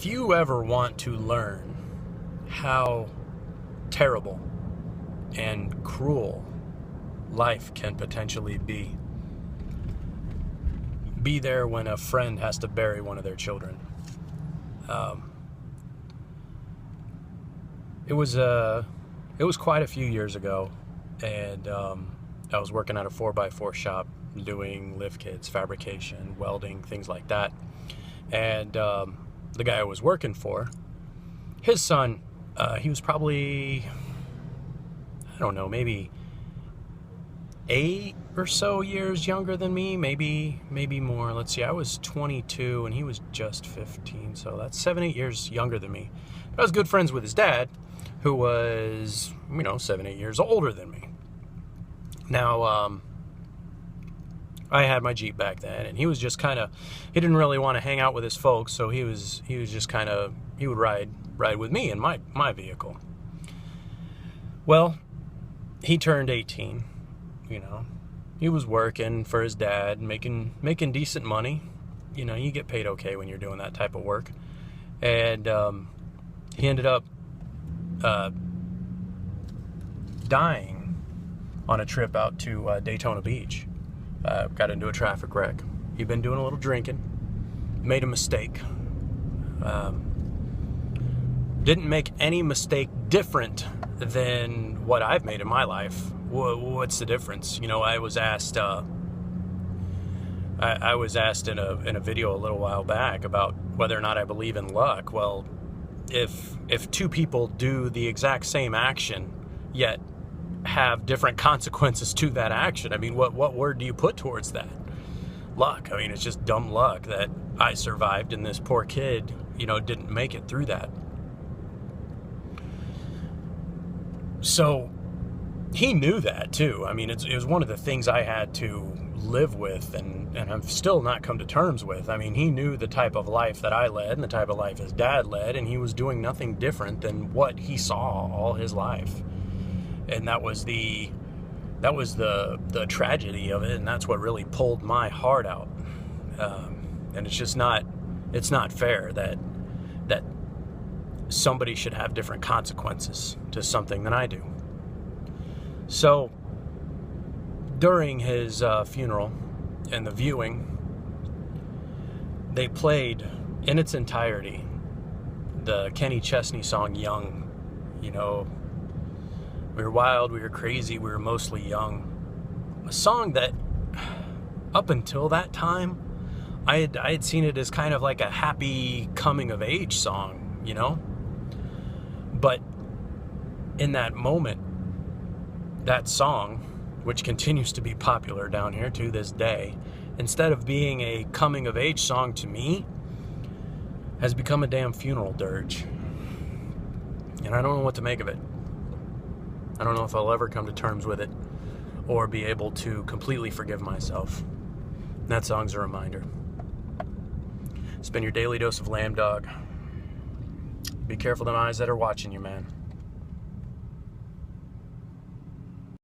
If you ever want to learn how terrible and cruel life can potentially be there when a friend has to bury one of their children. It was quite a few years ago, and I was working at a 4x4 shop doing lift kits, fabrication, welding, things like that. And the guy I was working for, his son, he was probably, I don't know, maybe 8 or so years younger than me, maybe more. Let's see, I was 22 and he was just 15, so that's 7-8 years younger than me. But I was good friends with his dad, who was, 7-8 years older than me. Now, I had my Jeep back then, and he was just kind of, he didn't really want to hang out with his folks, so he was just kind of, he would ride with me in my vehicle. Well, he turned 18, he was working for his dad, making decent money. You get paid okay when you're doing that type of work. And he ended up dying on a trip out to Daytona Beach. Got into a traffic wreck. He'd been doing a little drinking, made a mistake. Didn't make any mistake different than what I've made in my life. What's the difference? I was asked. I was asked in a video a little while back about whether or not I believe in luck. Well, if two people do the exact same action, yet have different consequences to that action, what word do you put towards that? Luck. It's just dumb luck that I survived and this poor kid, didn't make it through that. So he knew that too. It was one of the things I had to live with and I've still not come to terms with. He knew the type of life that I led and the type of life his dad led, and he was doing nothing different than what he saw all his life. And that was the tragedy of it, and that's what really pulled my heart out. And it's not fair that somebody should have different consequences to something than I do. So during his funeral and the viewing, they played in its entirety the Kenny Chesney song "Young." We were wild, we were crazy, we were mostly young. A song that, up until that time, I had seen it as kind of like a happy coming-of-age song, But in that moment, that song, which continues to be popular down here to this day, instead of being a coming-of-age song to me, has become a damn funeral dirge. And I don't know what to make of it. I don't know if I'll ever come to terms with it or be able to completely forgive myself. That song's a reminder. It's been your daily dose of Lambdog. Be careful of them eyes that are watching you, man.